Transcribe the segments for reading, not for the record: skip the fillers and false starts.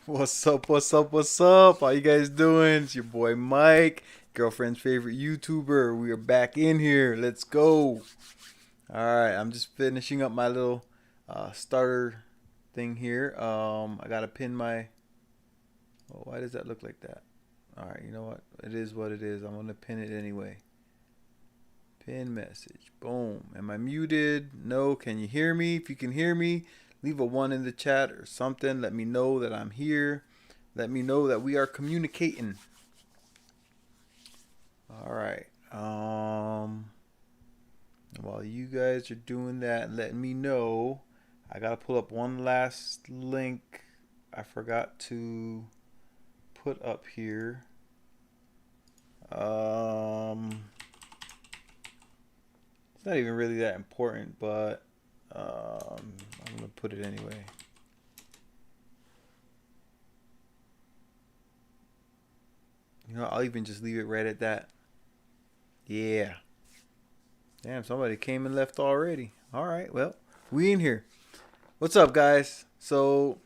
What's up? What's up? What's up? How you guys doing? It's your boy Mike, girlfriend's favorite YouTuber. We are back in here. Let's go. All right, I'm just finishing up my little starter thing here. I gotta pin my. Oh, why does that look like that? All right, you know what? It is what it is. I'm gonna pin it anyway. Pin message. Boom. Am I muted? No. Can you hear me? If you can hear me, leave a 1 in the chat or something. Let me know that I'm here. Let me know that we are communicating. All right. While you guys are doing that, let me know. I gotta pull up one last link I forgot to put up here. It's not even really that important, but I'm gonna put it anyway. You know, I'll even just leave it right at that. Yeah. Damn, somebody came and left already. All right, well, we in here. What's up, guys? So,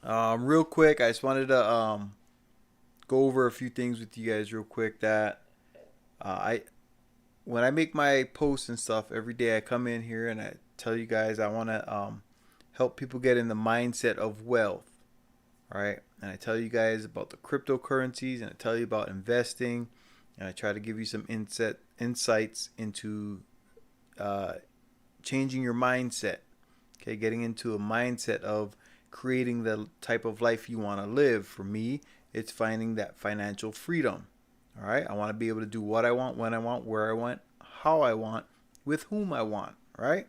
real quick, I just wanted to go over a few things with you guys real quick that when I make my posts and stuff every day, I come in here and I tell you guys I want to help people get in the mindset of wealth, right? And I tell you guys about the cryptocurrencies, and I tell you about investing, and I try to give you some insights into changing your mindset, okay? Getting into a mindset of creating the type of life you want to live. For me, it's finding that financial freedom. All right, I want to be able to do what I want, when I want, where I want, how I want, with whom I want, right?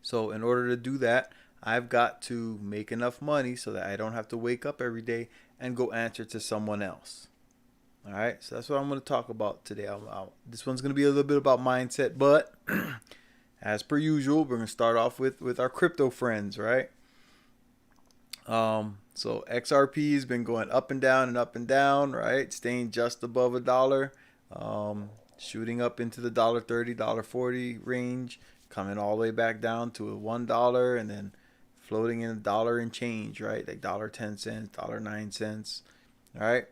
So in order to do that, I've got to make enough money so that I don't have to wake up every day and go answer to someone else. All right, so that's what I'm going to talk about today. This one's going to be a little bit about mindset, but as per usual, we're going to start off with our crypto friends, right? So XRP has been going up and down, right? Staying just above $1, shooting up into the $1.30, $1.40 range, coming all the way back down to a $1, and then floating in $1 and change, right? Like $1.10, $1.09, all right?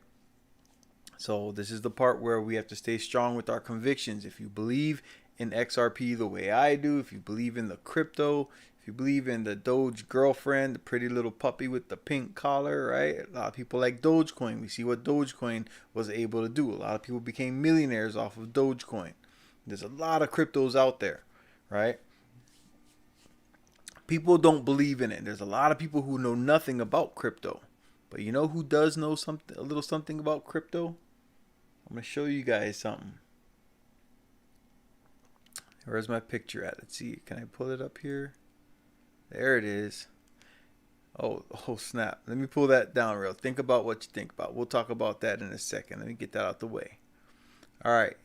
So this is the part where we have to stay strong with our convictions. If you believe in XRP the way I do, if you believe in the crypto, if you believe in the Doge girlfriend, the pretty little puppy with the pink collar, right? A lot of people like Dogecoin. We see what Dogecoin was able to do. A lot of people became millionaires off of Dogecoin. There's a lot of cryptos out there, right? People don't believe in it. There's a lot of people who know nothing about crypto. But you know who does know something, a little something about crypto? I'm going to show you guys something. Where's my picture at? Let's see. Can I pull it up here? There it is. Oh snap. Let me pull that down real. Think about what you think about. We'll talk about that in a second. Let me get that out the way. All right.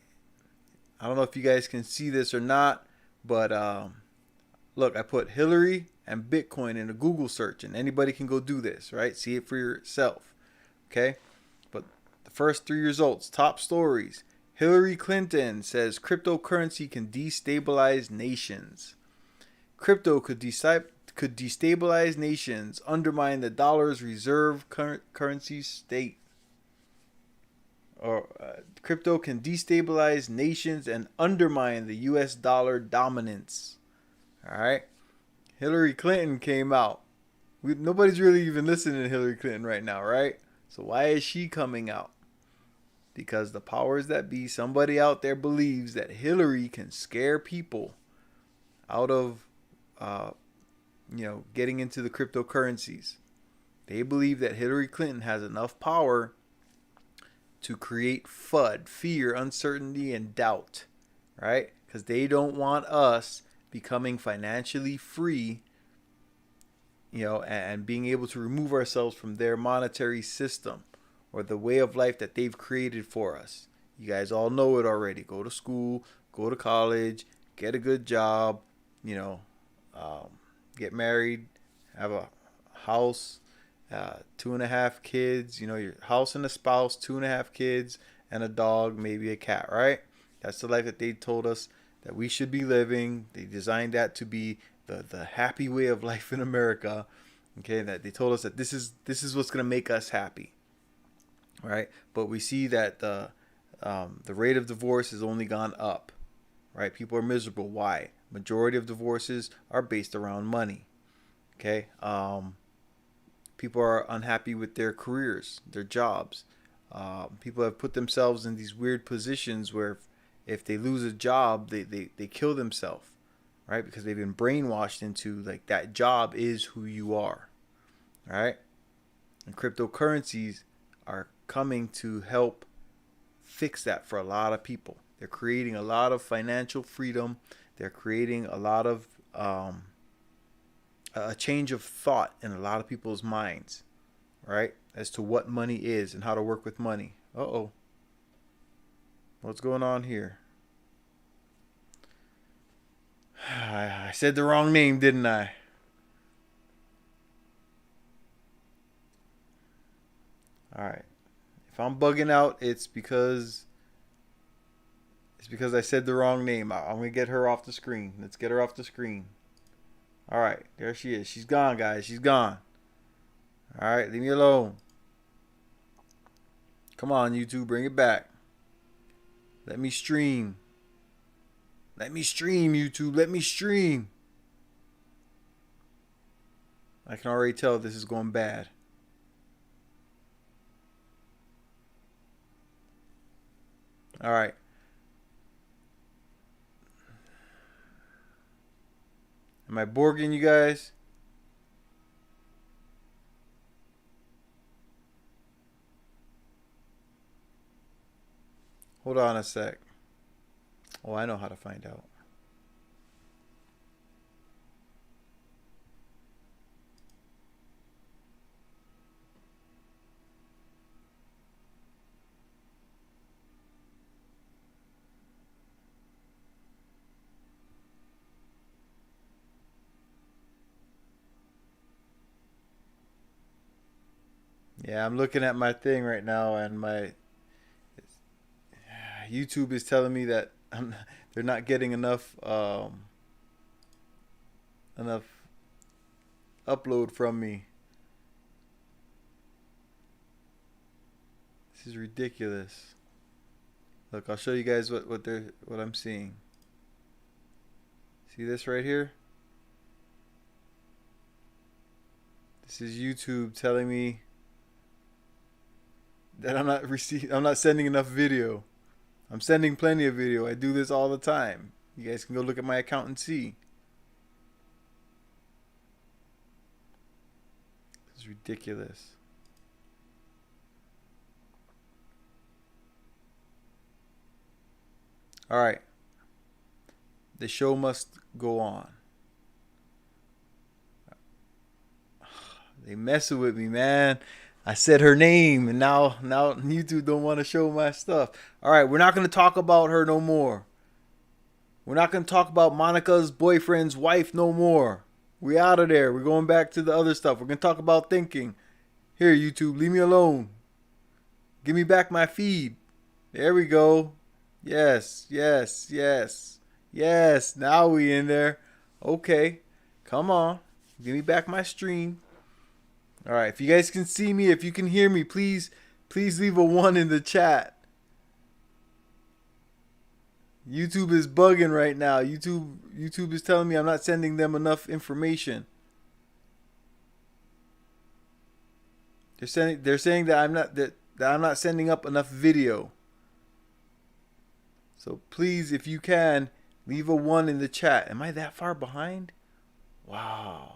I don't know if you guys can see this or not, but look, I put Hillary and Bitcoin in a Google search, and anybody can go do this, right? See it for yourself. Okay? But the first 3 results, top stories. Hillary Clinton says cryptocurrency can destabilize nations. Crypto could destabilize nations, undermine the dollar's reserve currency state. Crypto can destabilize nations and undermine the U.S. dollar dominance. All right. Hillary Clinton came out. Nobody's really even listening to Hillary Clinton right now, right? So why is she coming out? Because the powers that be, somebody out there believes that Hillary can scare people out of, getting into the cryptocurrencies. They believe that Hillary Clinton has enough power to create FUD, fear, uncertainty, and doubt, right? Because they don't want us becoming financially free, and being able to remove ourselves from their monetary system or the way of life that they've created for us. You guys all know it already. Go to school, go to college, get a good job, get married, have a house, 2.5 kids, your house and a spouse, 2.5 kids, and a dog, maybe a cat, right? That's the life that they told us that we should be living. They designed that to be the happy way of life in America. Okay, that they told us that this is what's gonna make us happy, right? But we see that the rate of divorce has only gone up, right? People are miserable. Why? Majority of divorces are based around money. Okay, people are unhappy with their careers, their jobs. People have put themselves in these weird positions where if they lose a job, they kill themselves, right? Because they've been brainwashed into like that job is who you are, right? And cryptocurrencies are coming to help fix that for a lot of people. They're creating a lot of financial freedom. They're creating a lot of a change of thought in a lot of people's minds, right? As to what money is and how to work with money. Uh-oh. What's going on here? I said the wrong name, didn't I? All right. If I'm bugging out, it's because I said the wrong name. I'm going to get her off the screen. Let's get her off the screen. All right. There she is. She's gone, guys. She's gone. All right. Leave me alone. Come on, YouTube. Bring it back. Let me stream. Let me stream, YouTube. Let me stream. I can already tell this is going bad. All right. Am I borging you guys? Hold on a sec. Oh, I know how to find out. Yeah, I'm looking at my thing right now, and my YouTube is telling me that they're not getting enough upload from me. This is ridiculous. Look, I'll show you guys what I'm seeing. See this right here? This is YouTube telling me that I'm not sending enough video. I'm sending plenty of video. I do this all the time. You guys can go look at my account and see. is ridiculous. All right. The show must go on. They messing with me, man. I said her name, and now YouTube don't want to show my stuff. All right, we're not going to talk about her no more. We're not going to talk about Monica's boyfriend's wife no more. We out of there. We're going back to the other stuff. We're going to talk about thinking. Here, YouTube, leave me alone. Give me back my feed. There we go. Yes, yes, yes. Yes, now we in there. Okay, come on. Give me back my stream. All right, if you guys can see me, if you can hear me, please leave a 1 in the chat. YouTube is bugging right now. YouTube is telling me I'm not sending them enough information. They're saying that I'm not sending up enough video. So please, if you can, leave a 1 in the chat. Am I that far behind? Wow.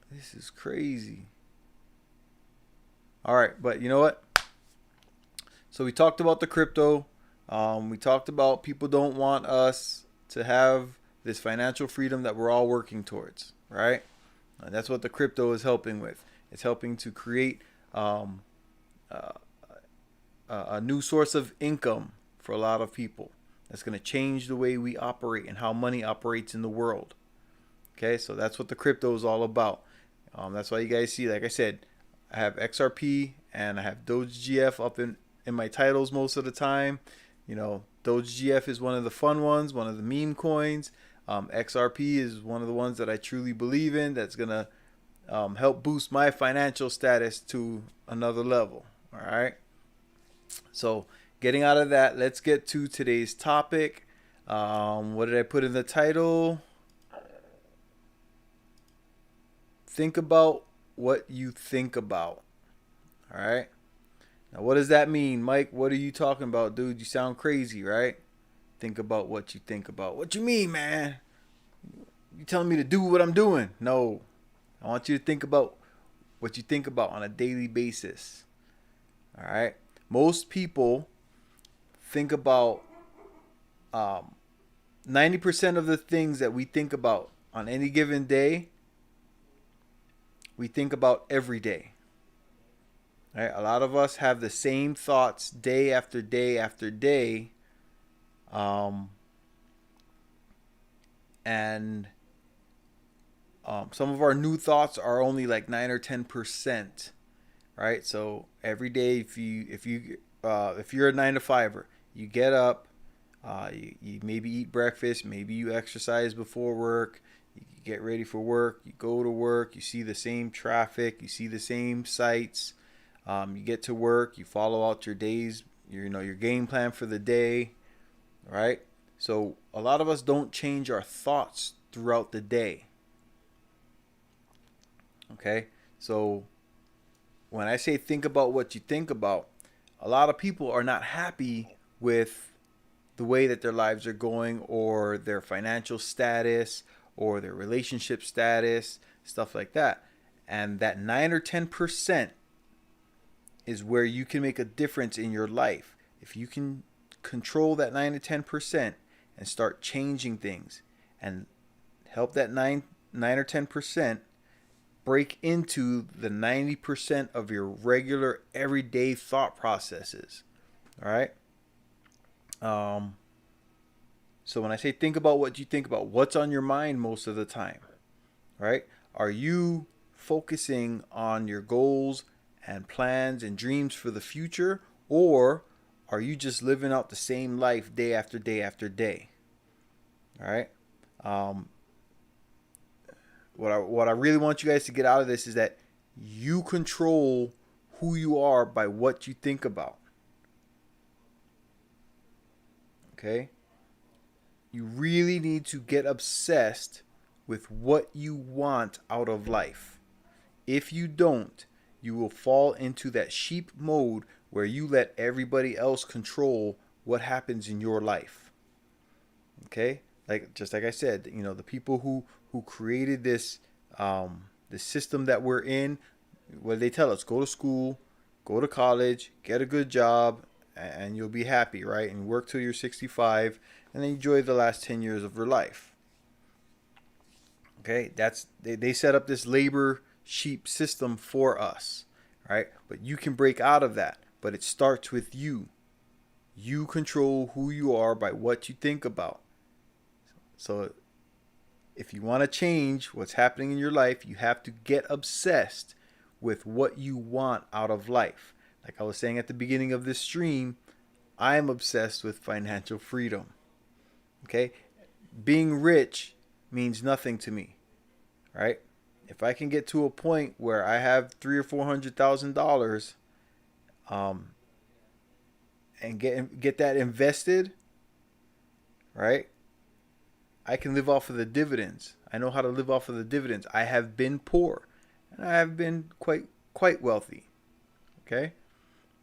This is crazy. All right, but you know what? So we talked about the crypto. We talked about people don't want us to have this financial freedom that we're all working towards, right? And that's what the crypto is helping with. It's helping to create a new source of income for a lot of people. That's going to change the way we operate and how money operates in the world. Okay, so that's what the crypto is all about. That's why you guys see, like I said, I have XRP and I have Doge GF up in my titles most of the time. You know, Doge GF is one of the fun ones, one of the meme coins. XRP is one of the ones that I truly believe in, that's going to help boost my financial status to another level. All right. So getting out of that, let's get to today's topic. What did I put in the title? Think about what you think about. All right. Now, what does that mean, Mike? What are you talking about, dude? You sound crazy, right? Think about what you think about. What you mean, man? You telling me to do what I'm doing? No. I want you to think about what you think about on a daily basis. All right. Most people think about 90% of the things that we think about on any given day, we think about every day. Right? A lot of us have the same thoughts day after day after day. And some of our new thoughts are only like 9 or 10%. Right? So every day, if you're a 9-to-5er, you get up, you maybe eat breakfast, maybe you exercise before work, you get ready for work, you go to work, you see the same traffic, you see the same sights, you get to work, you follow out your days, your game plan for the day, right? So a lot of us don't change our thoughts throughout the day. Okay, so when I say think about what you think about, a lot of people are not happy with the way that their lives are going, or their financial status, or their relationship status, stuff like that. And that 9 or 10% is where you can make a difference in your life. If you can control that 9 to 10% and start changing things and help that 9 or 10% break into the 90% of your regular everyday thought processes. All right. So when I say think about what you think about, what's on your mind most of the time, right? Are you focusing on your goals and plans and dreams for the future, or are you just living out the same life day after day after day? All right. What I really want you guys to get out of this is that you control who you are by what you think about. Okay? You really need to get obsessed with what you want out of life. If you don't, you will fall into that sheep mode where you let everybody else control what happens in your life. Okay? like I said, the people who created this system that we're in, what they tell us: go to school, go to college, get a good job, and you'll be happy, right? And work till you're 65, and then enjoy the last 10 years of your life. Okay, they set up this labor sheep system for us, right? But you can break out of that. But it starts with you. You control who you are by what you think about. So if you want to change what's happening in your life, you have to get obsessed with what you want out of life. Like I was saying at the beginning of this stream, I am obsessed with financial freedom. Okay? Being rich means nothing to me, right? If I can get to a point where I have $300,000 or $400,000, and get that invested, right? I can live off of the dividends. I know how to live off of the dividends. I have been poor, and I have been quite wealthy. Okay,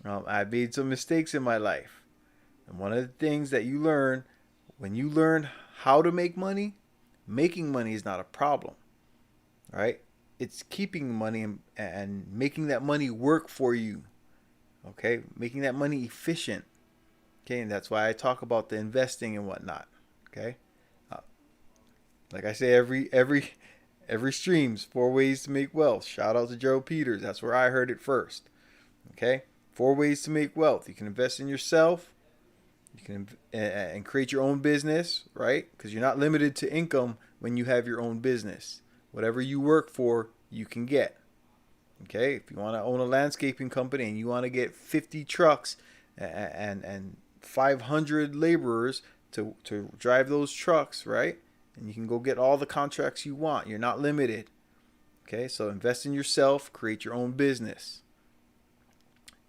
I've made some mistakes in my life, and one of the things that you learn when you learn how to make money, making money is not a problem, right? It's keeping money and making that money work for you. Okay, making that money efficient. Okay, and that's why I talk about the investing and whatnot. Okay, uh, like I say every streams, 4 ways to make wealth. Shout out to Joe Peters. That's where I heard it first. Okay, 4 ways to make wealth. You can invest in yourself. You can and create your own business, right? Because you're not limited to income when you have your own business. Whatever you work for, you can get. Okay, if you want to own a landscaping company and you want to get 50 trucks and 500 laborers to drive those trucks, right? And you can go get all the contracts you want. You're not limited. Okay, so invest in yourself, create your own business.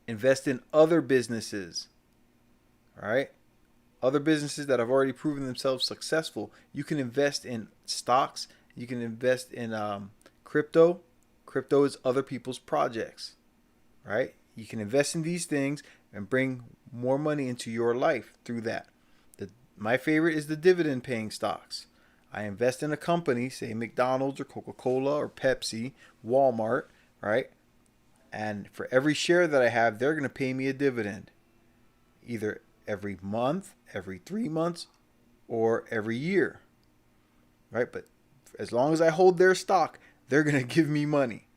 Invest in other businesses, all right? Other businesses that have already proven themselves successful. You can invest in stocks. You can invest in crypto. Crypto is other people's projects, right? You can invest in these things and bring more money into your life through that. My favorite is the dividend paying stocks. I invest in a company, say McDonald's or Coca-Cola or Pepsi, Walmart, right? And for every share that I have, they're going to pay me a dividend, either every month, every 3 months, or every year, right? But as long as I hold their stock, they're going to give me money.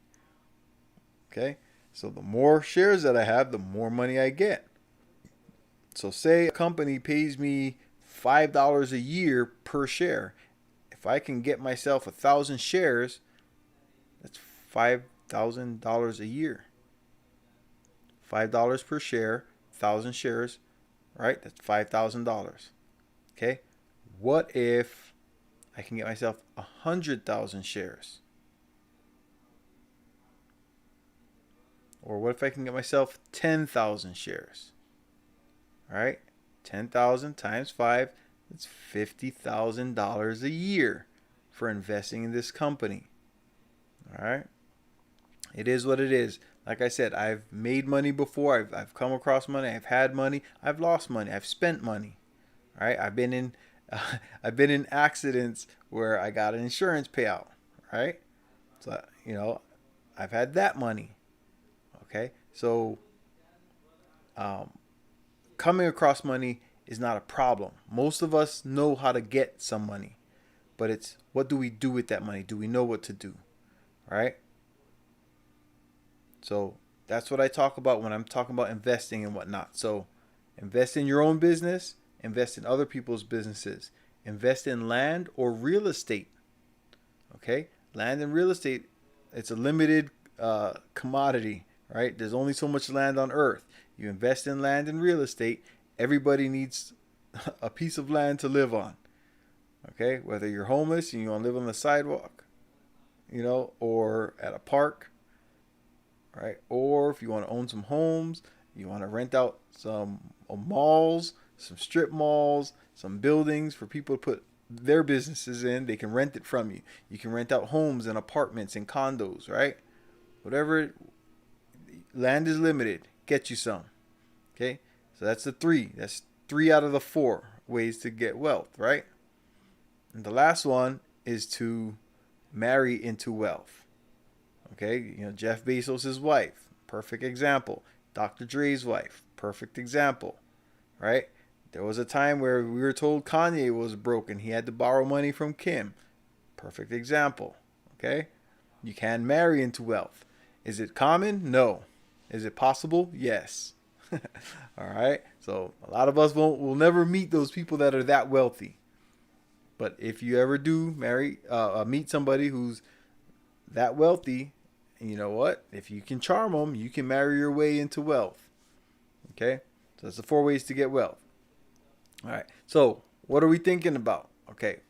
Okay? So the more shares that I have, the more money I get. So say a company pays me $5 a year per share. If I can get myself 1,000 shares, that's $5,000 a year. $5 per share, 1,000 shares, right? That's $5,000. Okay? What if I can get myself 100,000 shares? Or what if I can get myself 10,000 shares? All right? 10,000 times 5, that's $50,000 a year for investing in this company. All right? It is what it is. Like I said, I've made money before. I've come across money. I've had money. I've lost money. I've spent money. All right? I've been in accidents where I got an insurance payout, right? So, I've had that money. Okay? So, coming across money is not a problem. Most of us know how to get some money, but it's what do we do with that money? Do we know what to do? Right? So that's what I talk about when I'm talking about investing and whatnot. So invest in your own business, invest in other people's businesses, invest in land or real estate. Okay? Land and real estate, it's a limited commodity, right? There's only so much land on earth. You invest in land and real estate, everybody needs a piece of land to live on. Okay? Whether you're homeless and you want to live on the sidewalk, or at a park, right? Or if you want to own some homes, you want to rent out some malls, some strip malls, some buildings for people to put their businesses in, they can rent it from you. You can rent out homes and apartments and condos, right? Whatever, land is limited. Get you some. Okay? So that's the 3. That's 3 out of the 4 ways to get wealth, right? And the last one is to marry into wealth. Okay, Jeff Bezos' wife, perfect example. Dr. Dre's wife, perfect example, right? There was a time where we were told Kanye was broken. He had to borrow money from Kim. Perfect example, okay? You can marry into wealth. Is it common? No. Is it possible? Yes. All right. So a lot of us will never meet those people that are that wealthy. But if you ever do meet somebody who's that wealthy, you know what? If you can charm them, you can marry your way into wealth. Okay. So that's the 4 ways to get wealth. All right. So what are we thinking about? Okay.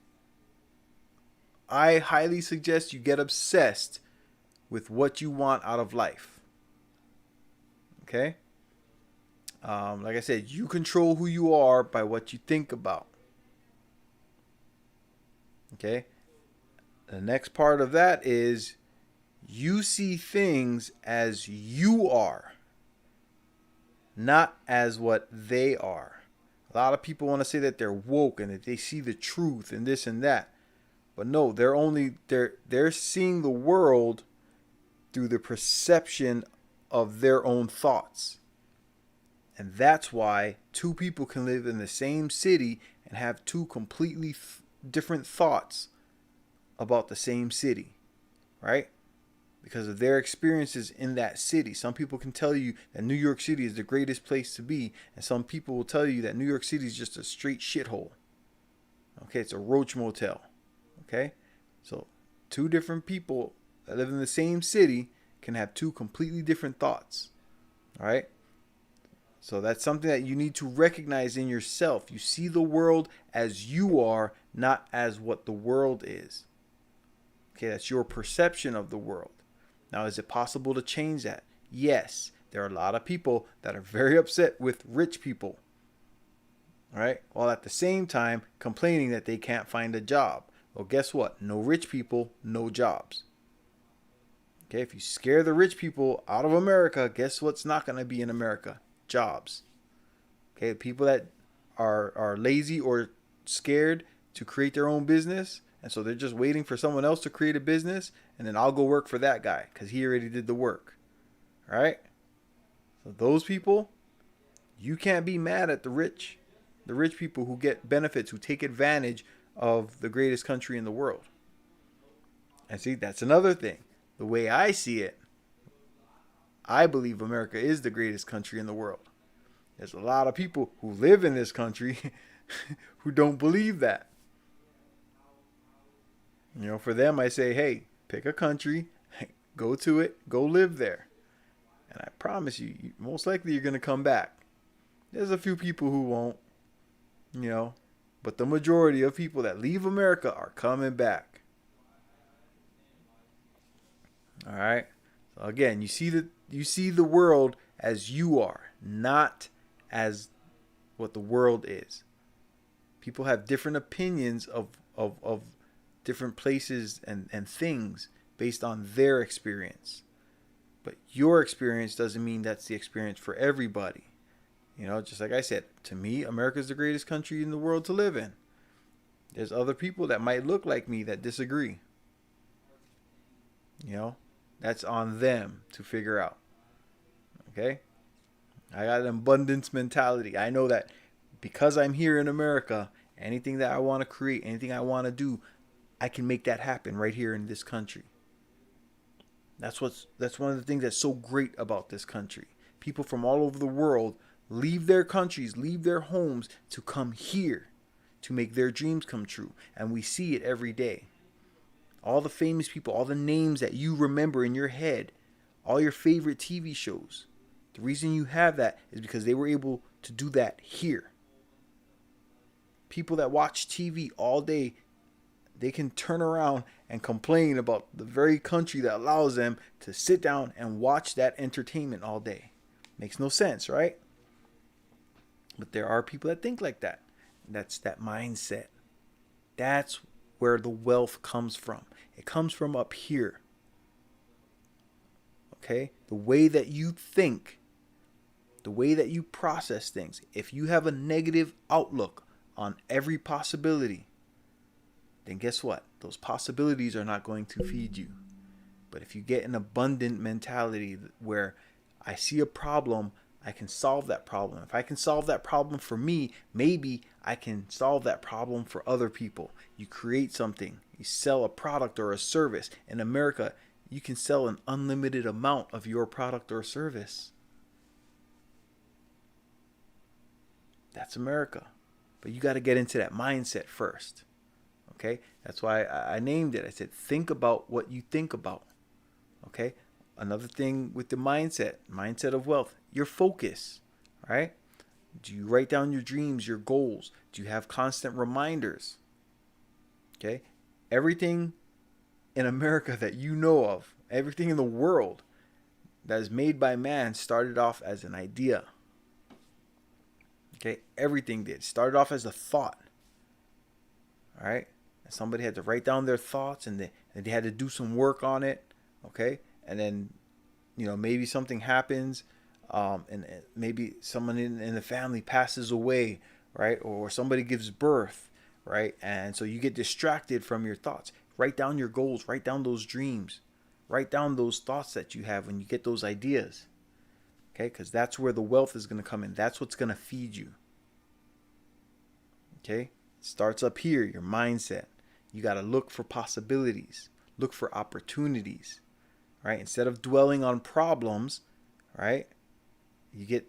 I highly suggest you get obsessed with what you want out of life. Okay? Like I said, you control who you are by what you think about. Okay? The next part of that is you see things as you are, not as what they are. A lot of people want to say that they're woke and that they see the truth and this and that. But no, they're seeing the world through the perception of their own thoughts. And that's why two people can live in the same city and have two completely different thoughts about the same city, right? Because of their experiences in that city. Some people can tell you that New York City is the greatest place to be, and some people will tell you that New York City is just a straight shithole. Okay, it's a roach motel. Okay, so two different people that live in the same city can have two completely different thoughts. All right. So that's something that you need to recognize in yourself. You see the world as you are, not as what the world is. Okay, that's your perception of the world. Now, is it possible to change that? Yes. There are a lot of people that are very upset with rich people. All right. While at the same time complaining that they can't find a job. Well, guess what? No rich people, no jobs. Okay, if you scare the rich people out of America, guess what's not going to be in America? Jobs. Okay, people that are lazy or scared to create their own business, and so they're just waiting for someone else to create a business, and then I'll go work for that guy because he already did the work. All right? So those people, you can't be mad at the rich people who get benefits, who take advantage of the greatest country in the world. And see, that's another thing. The way I see it, I believe America is the greatest country in the world. There's a lot of people who live in this country who don't believe that. For them, I say, hey, pick a country, go to it, go live there. And I promise you, most likely you're going to come back. There's a few people who won't, but the majority of people that leave America are coming back. All right. So again, you see the world as you are, not as what the world is. People have different opinions of different places and things based on their experience. But your experience doesn't mean that's the experience for everybody. Just like I said, to me, America's the greatest country in the world to live in. There's other people that might look like me that disagree. That's on them to figure out. Okay? I got an abundance mentality. I know that because I'm here in America, anything that I want to create, anything I want to do, I can make that happen right here in this country. That's one of the things that's so great about this country. People from all over the world leave their countries, leave their homes to come here to make their dreams come true. And we see it every day. All the famous people, all the names that you remember in your head, all your favorite TV shows. The reason you have that is because they were able to do that here. People that watch TV all day, they can turn around and complain about the very country that allows them to sit down and watch that entertainment all day. Makes no sense, right? But there are people that think like that. That's that mindset. That's where the wealth comes from. It comes from up here. Okay? The way that you think, the way that you process things. If you have a negative outlook on every possibility, then guess what? Those possibilities are not going to feed you. But if you get an abundant mentality where I see a problem, I can solve that problem. If I can solve that problem for me, maybe I can solve that problem for other people. You create something, you sell a product or a service. In America, you can sell an unlimited amount of your product or service. That's America. But you got to get into that mindset first. Okay? That's why I named it. I said, think about what you think about. Okay? Another thing with the mindset of wealth, your focus. Right? Do you write down your dreams, your goals? Do you have constant reminders? Okay? Everything in America that you know of, everything in the world that is made by man started off as an idea. Okay? Everything did. Started off as a thought. All right? And somebody had to write down their thoughts, and they had to do some work on it. Okay? And then, maybe something happens, and maybe someone in the family passes away, right? Or somebody gives birth, right? And so you get distracted from your thoughts. Write down your goals. Write down those dreams. Write down those thoughts that you have when you get those ideas. Okay? Because that's where the wealth is going to come in. That's what's going to feed you. Okay? It starts up here, your mindset. You got to look for possibilities. Look for opportunities. Right? Instead of dwelling on problems, right? You get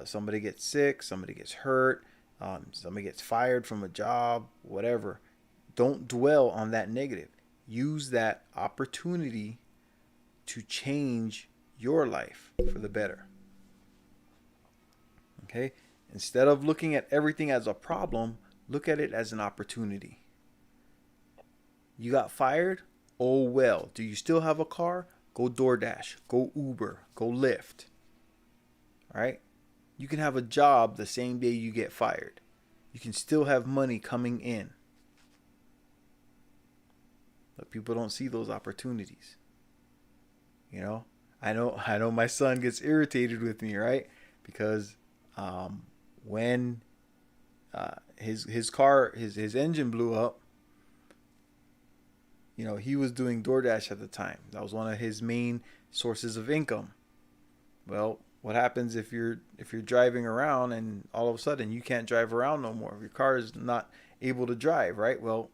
somebody gets sick, somebody gets hurt, somebody gets fired from a job, whatever. Don't dwell on that negative. Use that opportunity to change your life for the better. Okay? Instead of looking at everything as a problem, look at it as an opportunity. You got fired? Oh well. Do you still have a car? Go DoorDash, go Uber, go Lyft. All right? You can have a job the same day you get fired. You can still have money coming in. But people don't see those opportunities. I know my son gets irritated with me, right? Because when his car, his engine blew up, he was doing DoorDash at the time. That was one of his main sources of income. Well, what happens if you're driving around and all of a sudden you can't drive around no more? Your car is not able to drive, right? Well,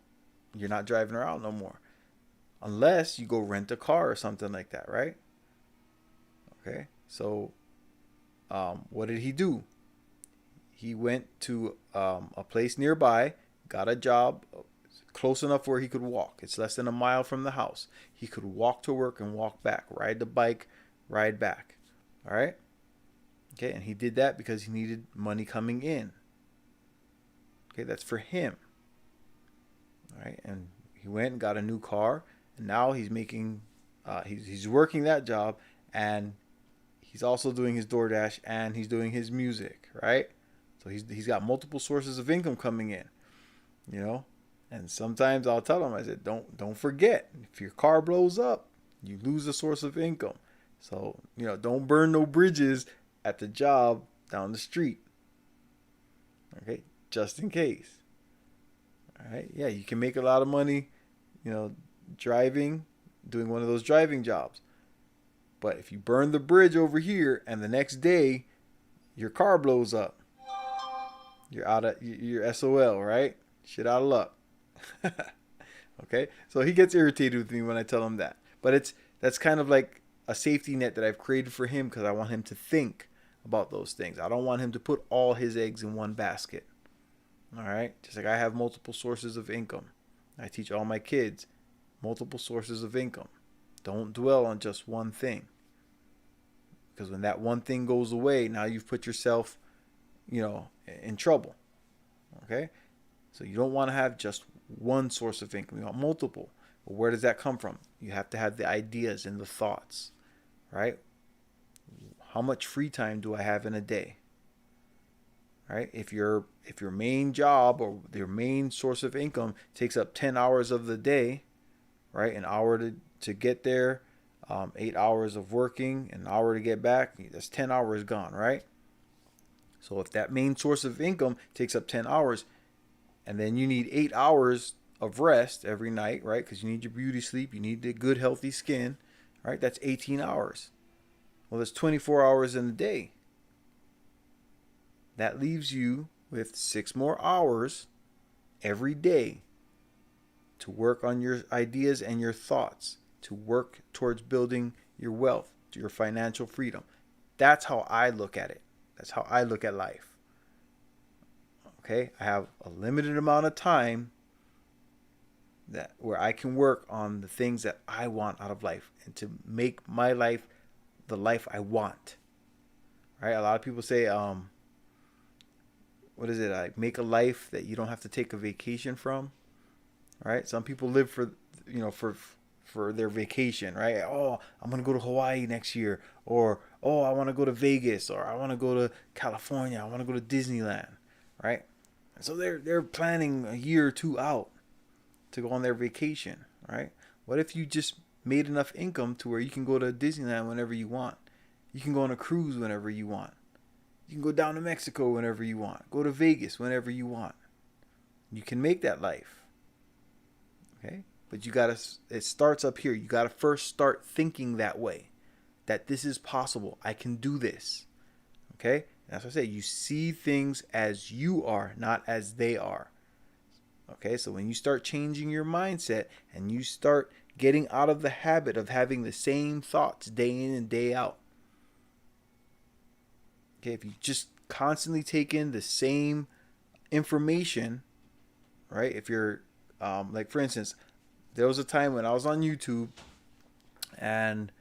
you're not driving around no more. Unless you go rent a car or something like that, right? Okay. So what did he do? He went to a place nearby, got a job close enough where he could walk. It's less than a mile from the house. He could walk to work and walk back, ride the bike, ride back. All right? Okay, and he did that because he needed money coming in. Okay, that's for him. All right, and he went and got a new car, and now he's making, he's working that job, and he's also doing his DoorDash, and he's doing his music, right? So he's got multiple sources of income coming in, And sometimes I'll tell him, I said, don't forget, if your car blows up, you lose a source of income. So, don't burn no bridges at the job down the street. Okay, just in case. All right, yeah, you can make a lot of money, driving, doing one of those driving jobs. But if you burn the bridge over here and the next day your car blows up, you're SOL, right? Shit out of luck. Okay, so he gets irritated with me when I tell him that, but that's kind of like a safety net that I've created for him because I want him to think about those things. I don't want him to put all his eggs in one basket. All right, just like I have multiple sources of income. I teach all my kids multiple sources of income. Don't dwell on just one thing, because when that one thing goes away, now you've put yourself, in trouble. Okay, so you don't want to have just one source of income. You want multiple. But where does that come from? You have to have the ideas and the thoughts, right? How much free time do I have in a day? Right? If your main job or your main source of income takes up 10 hours of the day, right? An hour to get there, 8 hours of working, an hour to get back, that's 10 hours gone, right? So if that main source of income takes up 10 hours, and then you need 8 hours of rest every night, right? Because you need your beauty sleep, you need the good healthy skin, right? That's 18 hours. Well, there's 24 hours in the day. That leaves you with 6 more hours every day to work on your ideas and your thoughts, to work towards building your wealth, to your financial freedom. That's how I look at it. That's how I look at life. Okay? I have a limited amount of time where I can work on the things that I want out of life and to make my life the life I want. Right? A lot of people say, what is it? Like, make a life that you don't have to take a vacation from. Right? Some people live for their vacation, right? Oh, I'm gonna go to Hawaii next year, or oh, I want to go to Vegas, or I want to go to California, I want to go to Disneyland, right? And so they're planning a year or two out to go on their vacation, right? What if you just made enough income to where you can go to Disneyland whenever you want? You can go on a cruise whenever you want. You can go down to Mexico whenever you want. Go to Vegas whenever you want. You can make that life. Okay? But it starts up here. You gotta first start thinking that way. That this is possible. I can do this. Okay? That's what I say. You see things as you are, not as they are. Okay? So when you start changing your mindset and you start getting out of the habit of having the same thoughts day in and day out. Okay? If you just constantly take in the same information, right? If you're, like for instance, there was a time when I was on YouTube and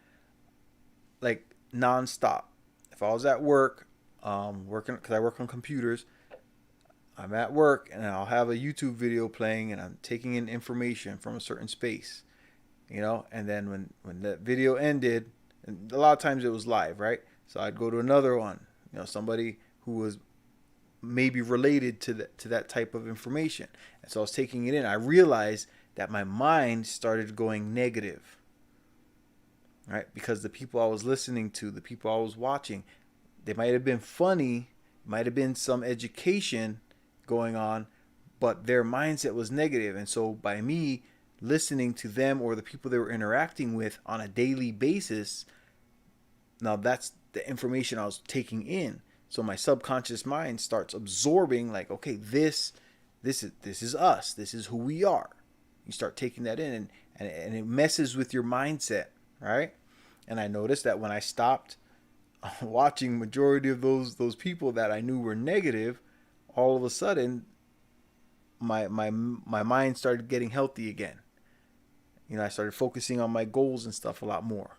like nonstop. If I was at work, working, because I work on computers, I'm at work and I'll have a YouTube video playing and I'm taking in information from a certain space, and then when that video ended, and a lot of times it was live, right? So I'd go to another one, somebody who was maybe related to that type of information. And so I was taking it in. I realized that my mind started going negative, right? Because the people I was listening to, the people I was watching, they might have been funny, might have been some education going on, but their mindset was negative. And so by me listening to them or the people they were interacting with on a daily basis, now that's the information I was taking in. So my subconscious mind starts absorbing, like, okay, this is us. This is who we are. You start taking that in, and it messes with your mindset, right? And I noticed that when I stopped watching majority of those people that I knew were negative, all of a sudden my mind started getting healthy again. I started focusing on my goals and stuff a lot more.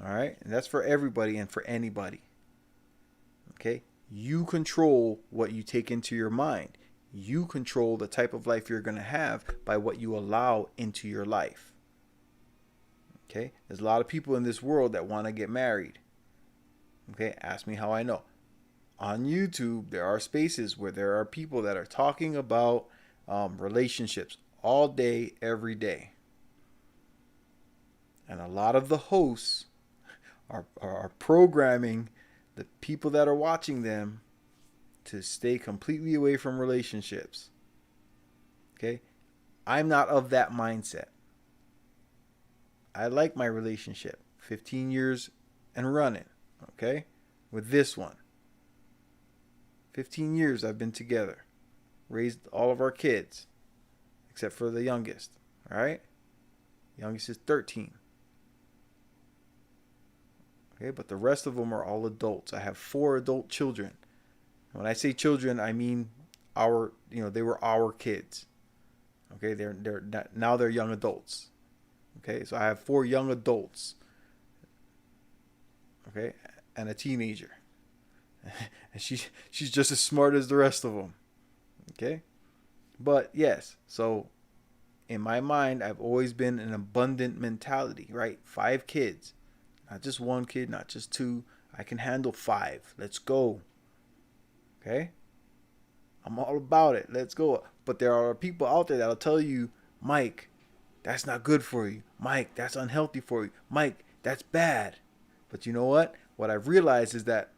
All right? And that's for everybody and for anybody. Okay? You control what you take into your mind. You control the type of life you're going to have by what you allow into your life. Okay? There's a lot of people in this world that want to get married. Okay? Ask me how I know. On YouTube, there are spaces where there are people that are talking about relationships all day, every day. And a lot of the hosts are programming the people that are watching them to stay completely away from relationships. Okay? I'm not of that mindset. I like my relationship. 15 years and running. Okay? With this one. 15 years I've been together. Raised all of our kids. Except for the youngest. Alright? Youngest is 13. Okay? But the rest of them are all adults. I have 4 adult children. When I say children, I mean they were our kids. Okay, now they're young adults. Okay, so I have 4 young adults. Okay, and a teenager, and she's just as smart as the rest of them. Okay, but yes, so in my mind, I've always been an abundant mentality. Right, 5 kids, not just 1 kid, not just 2. I can handle 5. Let's go. Okay? I'm all about it. Let's go. But there are people out there that'll tell you, Mike, that's not good for you. Mike, that's unhealthy for you. Mike, that's bad. But you know what? What I've realized is that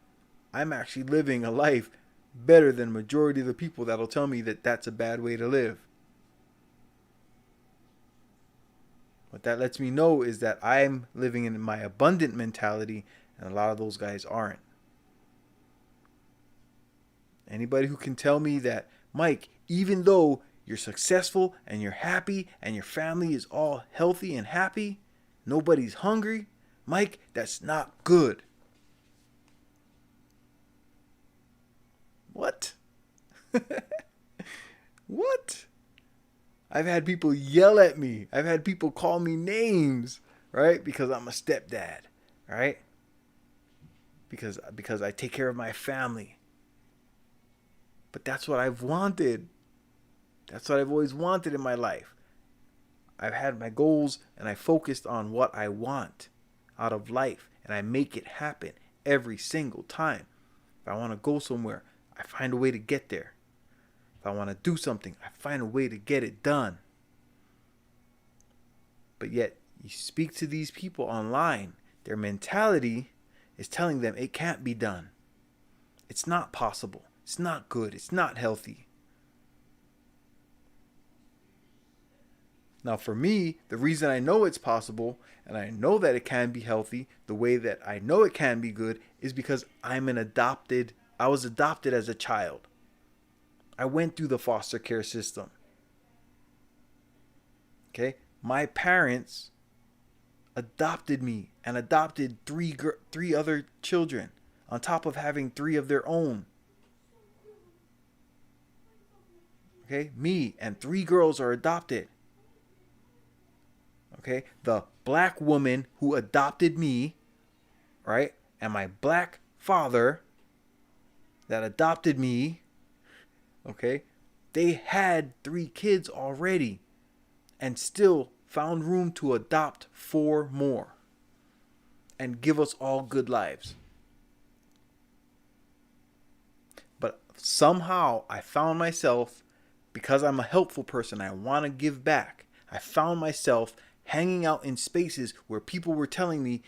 I'm actually living a life better than majority of the people that'll tell me that that's a bad way to live. What that lets me know is that I'm living in my abundant mentality, and a lot of those guys aren't. Anybody who can tell me that, Mike, even though you're successful and you're happy and your family is all healthy and happy, nobody's hungry, Mike, that's not good. What? What? I've had people yell at me. I've had people call me names, right? Because I'm a stepdad, right? Because I take care of my family. But that's what I've wanted. That's what I've always wanted in my life. I've had my goals and I focused on what I want out of life, and I make it happen every single time. If I want to go somewhere, I find a way to get there. If I want to do something, I find a way to get it done. But yet, you speak to these people online, their mentality is telling them it can't be done. It's not possible. It's not good. It's not healthy. Now, for me, the reason I know it's possible and I know that it can be healthy, the way that I know it can be good, is because I was adopted as a child. I went through the foster care system. Okay? My parents adopted me and adopted three other children on top of having 3 of their own. Okay? Me and 3 girls are adopted. Okay? The black woman who adopted me, right? And my black father that adopted me, okay? They had 3 kids already and still found room to adopt 4 more and give us all good lives. But somehow I found myself, because I'm a helpful person, I want to give back. I found myself hanging out in spaces where people were telling me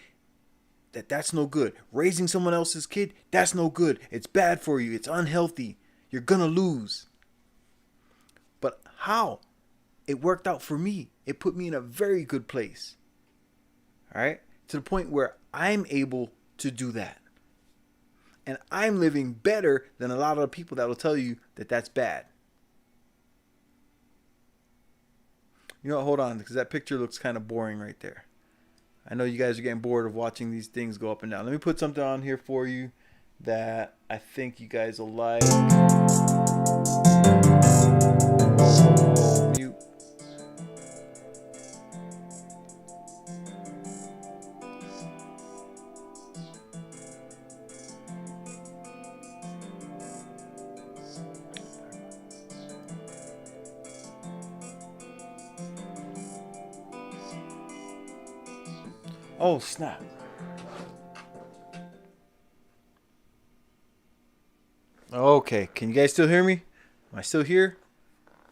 that that's no good. Raising someone else's kid, that's no good. It's bad for you. It's unhealthy. You're gonna lose. But how? It worked out for me. It put me in a very good place. All right? To the point where I'm able to do that. And I'm living better than a lot of the people that will tell you that that's bad. You know what? Hold on, because that picture looks kind of boring right there. I know you guys are getting bored of watching these things go up and down. Let me put something on here for you that I think you guys will like. Mute. Oh, snap. Okay, can you guys still hear me? Am I still here?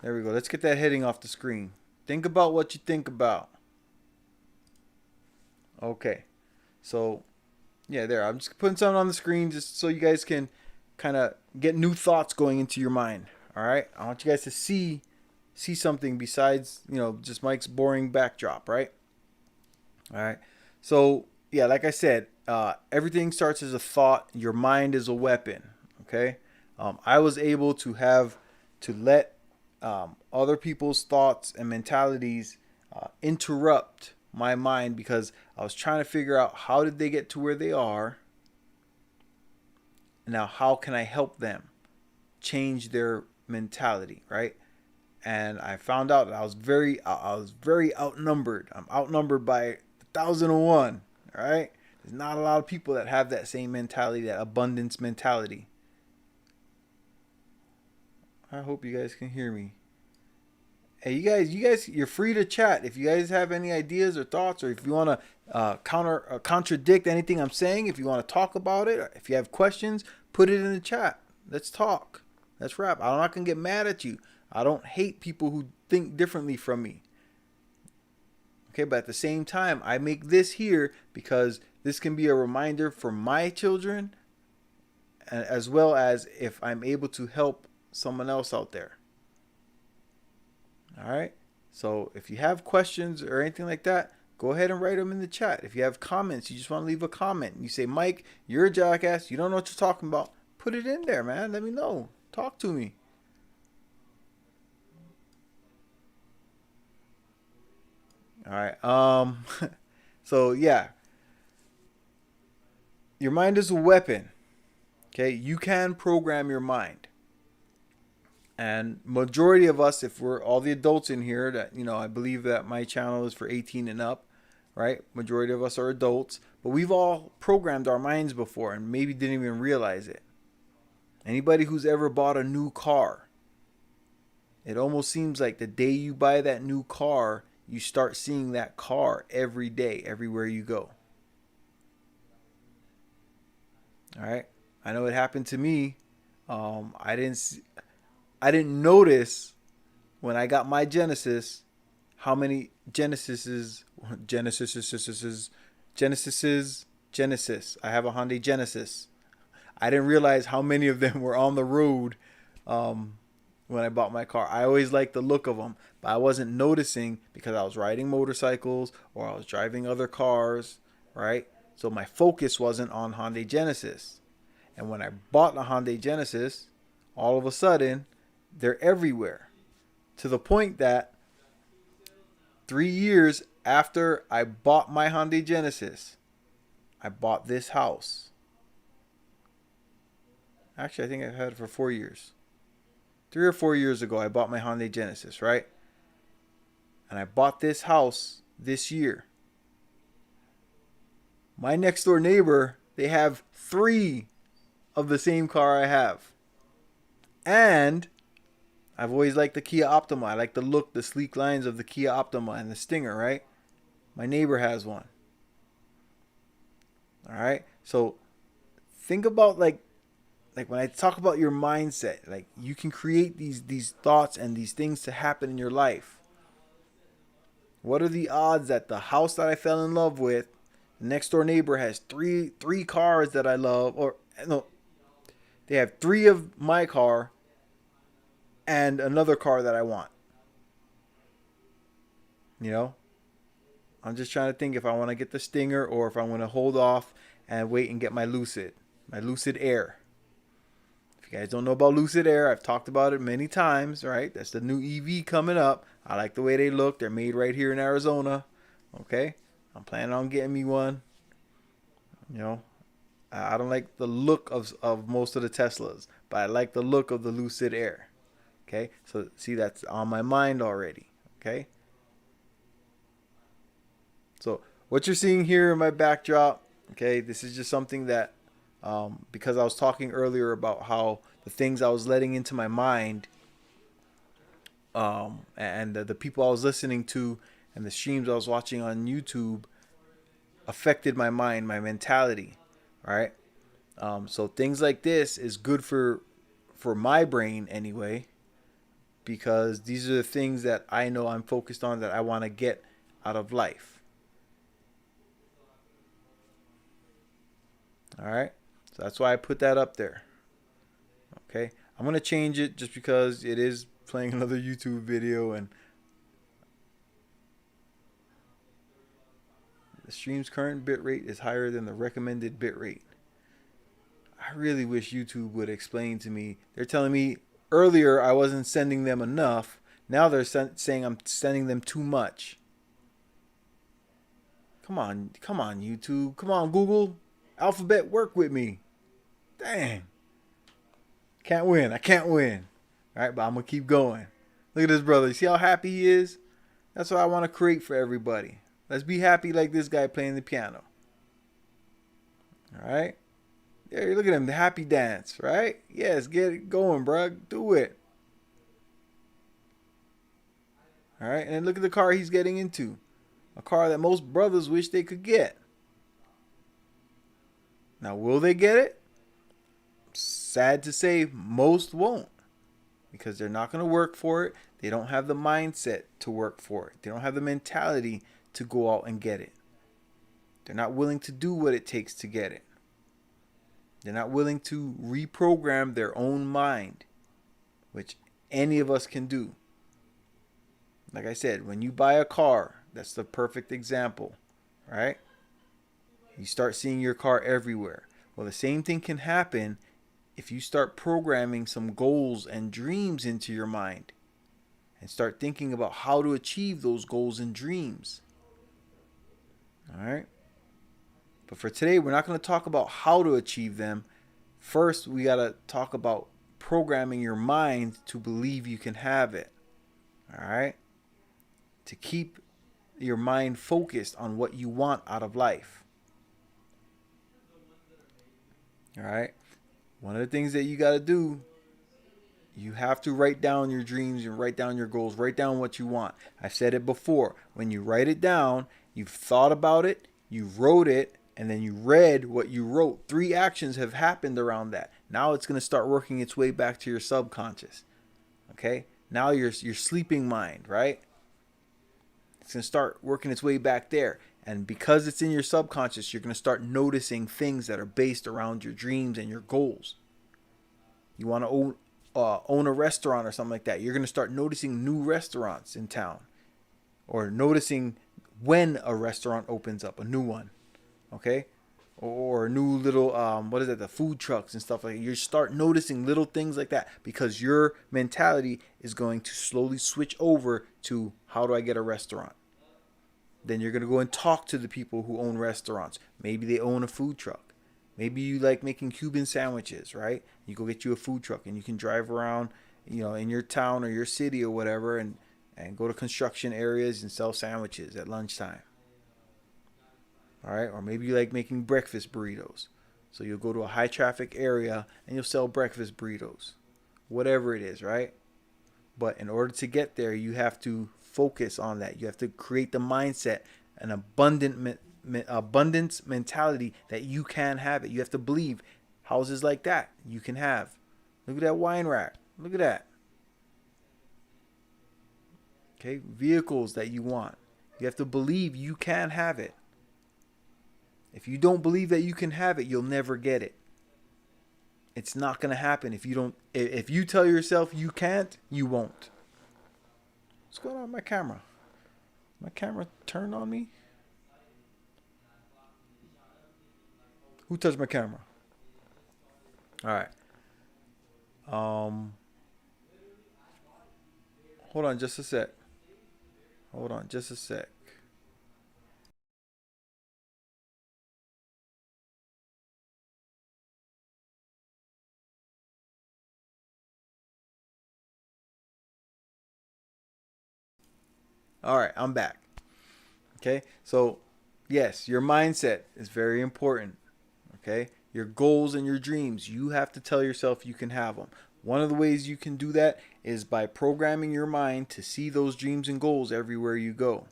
There we go. Let's get that heading off the screen. Think about what you think about. Okay. So, yeah, there. I'm just putting something on the screen just so you guys can kind of get new thoughts going into your mind. All right? I want you guys to see something besides, just Mike's boring backdrop, right? All right. So, yeah, like I said, everything starts as a thought. Your mind is a weapon, okay? I was able to let other people's thoughts and mentalities interrupt my mind, because I was trying to figure out how did they get to where they are. Now, how can I help them change their mentality, right? And I found out that I was very outnumbered. I'm outnumbered by 1,001, all right? There's not a lot of people that have that same mentality, that abundance mentality. I hope you guys can hear me. Hey, you guys, you're free to chat. If you guys have any ideas or thoughts, or if you want to contradict anything I'm saying, if you want to talk about it, or if you have questions, put it in the chat. Let's talk. Let's rap. I'm not going to get mad at you. I don't hate people who think differently from me. Okay, but at the same time, I make this here because this can be a reminder for my children as well as if I'm able to help someone else out there. All right. So if you have questions or anything like that, go ahead and write them in the chat. If you have comments, you just want to leave a comment. You say, Mike, you're a jackass. You don't know what you're talking about. Put it in there, man. Let me know. Talk to me. All right. So yeah, your mind is a weapon. Okay, you can program your mind. And majority of us, if we're all the adults in here, that, you know, I believe that my channel is for 18 and up, right? Majority of us are adults, but we've all programmed our minds before and maybe didn't even realize it. Anybody who's ever bought a new car, it almost seems like the day you buy that new car, you start seeing that car every day, everywhere you go. All right. I know it happened to me. I didn't notice when I got my Genesis how many Genesis. I have a Hyundai Genesis. I didn't realize how many of them were on the road when I bought my car. I always liked the look of them, but I wasn't noticing because I was riding motorcycles or I was driving other cars, right? So my focus wasn't on Hyundai Genesis. And when I bought the Hyundai Genesis, all of a sudden, they're everywhere. To the point that 3 years after I bought my Hyundai Genesis, I bought this house. Actually, I think I've had it for 4 years. 3 or 4 years ago, I bought my Hyundai Genesis, right? And I bought this house this year. My next door neighbor, they have 3 of the same car I have. And I've always liked the Kia Optima. I like the look, the sleek lines of the Kia Optima and the Stinger, right? My neighbor has one. All right? So think about like when I talk about your mindset, like you can create these thoughts and these things to happen in your life. What are the odds that the house that I fell in love with, the next door neighbor has three cars that I love, or no, they have 3 of my car and another car that I want. You know? I'm just trying to think if I want to get the Stinger or if I want to hold off and wait and get my Lucid Air. If you guys don't know about Lucid Air, I've talked about it many times, right? That's the new EV coming up. I like the way they look. They're made right here in Arizona. Okay? I'm planning on getting me one. You know, I don't like the look of most of the Teslas, but I like the look of the Lucid Air. Okay? So, see, that's on my mind already. Okay? So, what you're seeing here in my backdrop, okay, this is just something that, because I was talking earlier about how the things I was letting into my mind, and the people I was listening to and the streams I was watching on YouTube affected my mind, my mentality, right? So things like this is good for my brain anyway, because these are the things that I know I'm focused on, that I want to get out of life. All right, so that's why I put that up there. Okay, I'm gonna change it just because it is playing another YouTube video and the stream's current bitrate is higher than the recommended bitrate. I really wish YouTube would explain to me. They're telling me earlier I wasn't sending them enough. Now they're saying I'm sending them too much. Come on, YouTube. Come on, Google. Alphabet, work with me. Dang. Can't win. I can't win. All right, but I'm going to keep going. Look at this brother. You see how happy he is? That's what I want to create for everybody. Let's be happy like this guy playing the piano. All right? There, look at him. The happy dance, right? Yes, get it going, bro. Do it. All right? And then look at the car he's getting into. A car that most brothers wish they could get. Now, will they get it? Sad to say, most won't. Because they're not going to work for it. They don't have the mindset to work for it. They don't have the mentality to go out and get it. They're not willing to do what it takes to get it. They're not willing to reprogram their own mind, which any of us can do. Like I said, when you buy a car, that's the perfect example, right? You start seeing your car everywhere. Well, the same thing can happen if you start programming some goals and dreams into your mind and start thinking about how to achieve those goals and dreams. All right? But for today, we're not going to talk about how to achieve them. First, we got to talk about programming your mind to believe you can have it. All right? To keep your mind focused on what you want out of life. All right? One of the things that you got to do, you have to write down your dreams and write down your goals. Write down what you want. I've said it before. When you write it down, you've thought about it, you wrote it, and then you read what you wrote. 3 actions have happened around that. Now it's going to start working its way back to your subconscious. Okay? Now your sleeping mind, right? It's going to start working its way back there. And because it's in your subconscious, you're going to start noticing things that are based around your dreams and your goals. You want to own a restaurant or something like that. You're going to start noticing new restaurants in town. Or noticing when a restaurant opens up, a new one. Okay? Or new little, the food trucks and stuff like that. You start noticing little things like that because your mentality is going to slowly switch over to how do I get a restaurant? Then you're going to go and talk to the people who own restaurants. Maybe they own a food truck. Maybe you like making Cuban sandwiches, right? You go get you a food truck and you can drive around, in your town or your city or whatever and go to construction areas and sell sandwiches at lunchtime. All right? Or maybe you like making breakfast burritos. So you'll go to a high traffic area and you'll sell breakfast burritos. Whatever it is, right? But in order to get there, you have to focus on that. You have to create the mindset, an abundance mentality that you can have it. You have to believe houses like that you can have. Look at that wine rack. Look at that. Okay, vehicles that you want. You have to believe you can have it. If you don't believe that you can have it, you'll never get it. It's not going to happen if you don't. If you tell yourself you can't, you won't. What's going on with my camera? My camera turned on me? Who touched my camera? All right. Hold on just a sec. Hold on just a sec. All right, I'm back. Okay, so yes, your mindset is very important. Okay, your goals and your dreams, you have to tell yourself you can have them. One of the ways you can do that is by programming your mind to see those dreams and goals everywhere you go.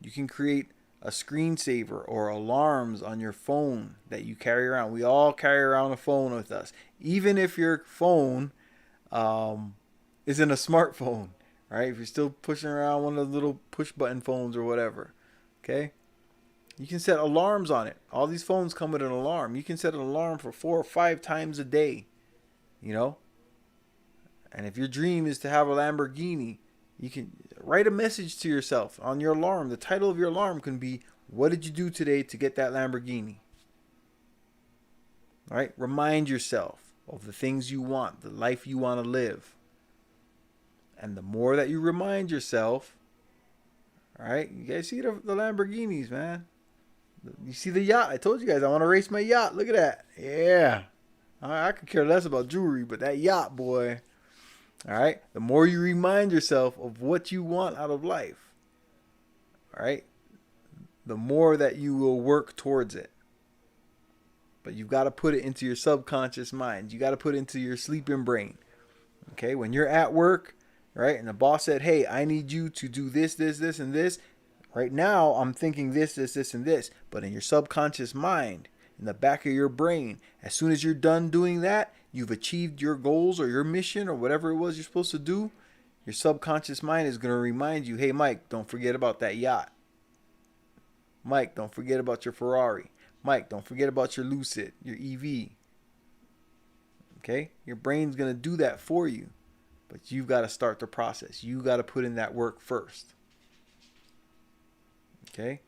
You can create a screensaver or alarms on your phone that you carry around. We all carry around a phone with us. Even if your phone isn't a smartphone, right? If you're still pushing around one of the little push button phones or whatever, okay? You can set alarms on it. All these phones come with an alarm. You can set an alarm for 4 or 5 times a day, And if your dream is to have a Lamborghini, you can write a message to yourself on your alarm. The title of your alarm can be, what did you do today to get that Lamborghini? All right? Remind yourself of the things you want, the life you want to live. And the more that you remind yourself, all right, you guys see the Lamborghinis, man. You see the yacht. I told you guys I want to race my yacht. Look at that. Yeah. I could care less about jewelry, but that yacht, boy. All right. The more you remind yourself of what you want out of life, all right, the more that you will work towards it. But you've got to put it into your subconscious mind. You got to put it into your sleeping brain. Okay. When you're at work, right, and the boss said, hey, I need you to do this, this, this, and this. Right now, I'm thinking this, this, this, and this. But in your subconscious mind, in the back of your brain, as soon as you're done doing that, you've achieved your goals or your mission or whatever it was you're supposed to do. Your subconscious mind is going to remind you, hey, Mike, don't forget about that yacht. Mike, don't forget about your Ferrari. Mike, don't forget about your Lucid, your EV. Okay? Your brain's going to do that for you. But you've got to start the process. You got to put in that work first. Okay?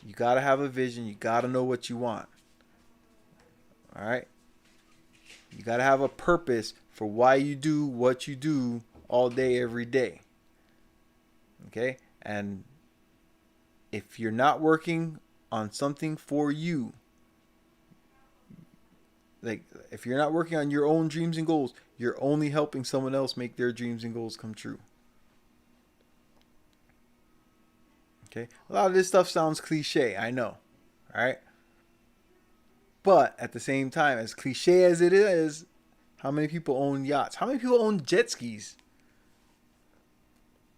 You got to have a vision. You got to know what you want. All right? You got to have a purpose for why you do what you do all day, every day. Okay? And if you're not working on something for you, like if you're not working on your own dreams and goals, you're only helping someone else make their dreams and goals come true. Okay? A lot of this stuff sounds cliche, I know. All right? But at the same time, as cliche as it is, how many people own yachts? How many people own jet skis?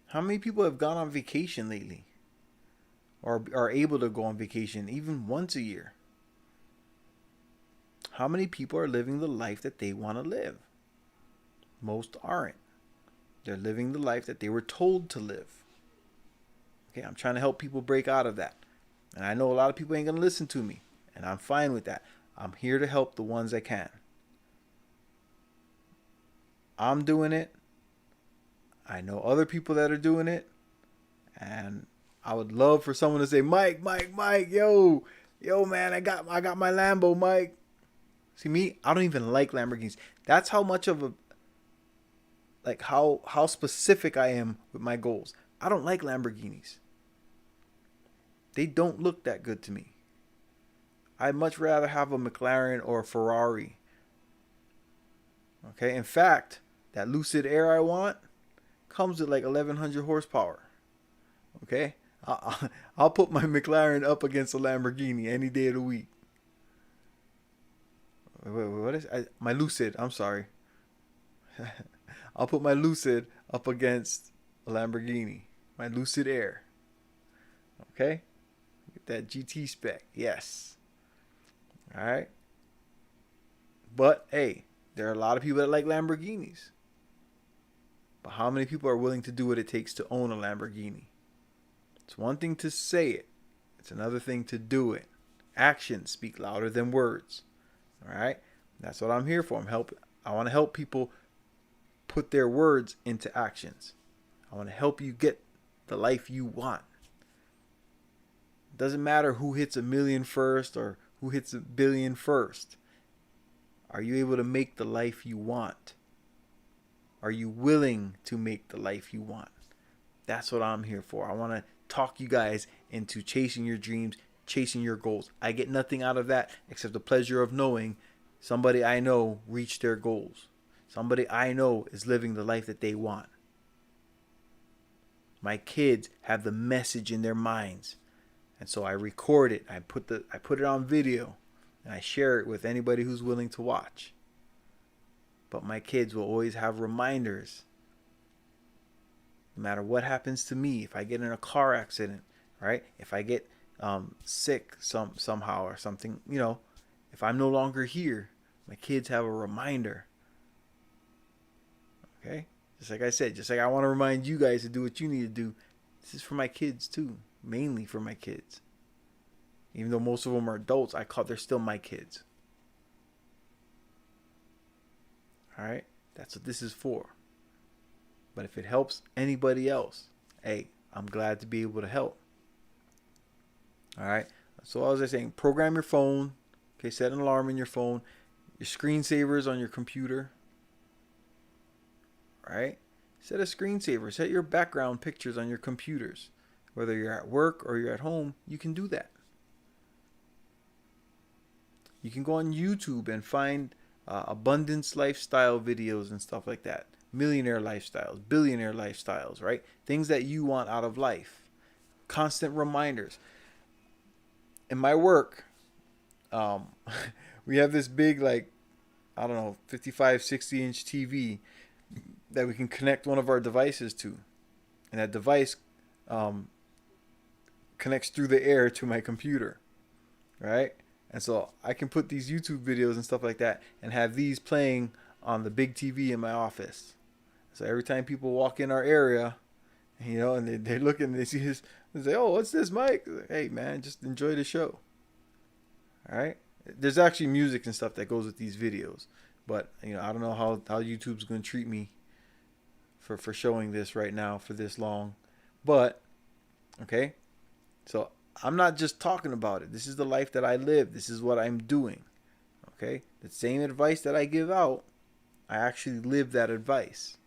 How many people have gone on vacation lately? Or are able to go on vacation even once a year? How many people are living the life that they want to live? Most aren't. They're living the life that they were told to live. Okay, I'm trying to help people break out of that. And I know a lot of people ain't going to listen to me. And I'm fine with that. I'm here to help the ones I can. I'm doing it. I know other people that are doing it. And I would love for someone to say, Mike, yo, man, I got my Lambo, Mike. See me, I don't even like Lamborghinis. That's how much of a, like how specific I am with my goals. I don't like Lamborghinis. They don't look that good to me. I'd much rather have a McLaren or a Ferrari. Okay, in fact, that Lucid Air I want comes with like 1100 horsepower. Okay, I'll put my McLaren up against a Lamborghini any day of the week. Wait, what is my Lucid? I'm sorry. I'll put my Lucid up against a Lamborghini. My Lucid Air. Okay, get that GT spec. Yes. All right. But hey, there are a lot of people that like Lamborghinis. But how many people are willing to do what it takes to own a Lamborghini? It's one thing to say it. It's another thing to do it. Actions speak louder than words. All right? That's what I'm here for. I want to help people put their words into actions. I want to help you get the life you want. It doesn't matter who hits 1 million first or who hits 1 billion first. Are you able to make the life you want? Are you willing to make the life you want? That's what I'm here for. I want to talk you guys into chasing your dreams, chasing your goals. I get nothing out of that except the pleasure of knowing somebody I know reached their goals. Somebody I know is living the life that they want. My kids have the message in their minds. And so I record it. I put it on video and I share it with anybody who's willing to watch. But my kids will always have reminders. No matter what happens to me, if I get in a car accident, right? If I get sick somehow or something, if I'm no longer here, my kids have a reminder. Okay? Just like I said, just like I want to remind you guys to do what you need to do, this is for my kids too. Mainly for my kids. Even though most of them are adults, they're still my kids. Alright? That's what this is for. But if it helps anybody else, hey, I'm glad to be able to help. Alright? So what was I saying? Program your phone. Okay, set an alarm in your phone. Your screensavers on your computer. Alright? Set a screensaver. Set your background pictures on your computers. Whether you're at work or you're at home, you can do that. You can go on YouTube and find abundance lifestyle videos and stuff like that. Millionaire lifestyles, billionaire lifestyles, right? Things that you want out of life. Constant reminders. In my work, we have this big, 55, 60-inch TV that we can connect one of our devices to. And that device connects through the air to my computer, right? And so I can put these YouTube videos and stuff like that and have these playing on the big TV in my office. So every time people walk in our area, and they look and they see this, they say, "Oh, what's this, Mike?" Hey, man, just enjoy the show. All right. There's actually music and stuff that goes with these videos, but I don't know how YouTube's going to treat me for showing this right now for this long. But okay, so I'm not just talking about it. This is the life that I live. This is what I'm doing. Okay, the same advice that I give out, I actually live that advice.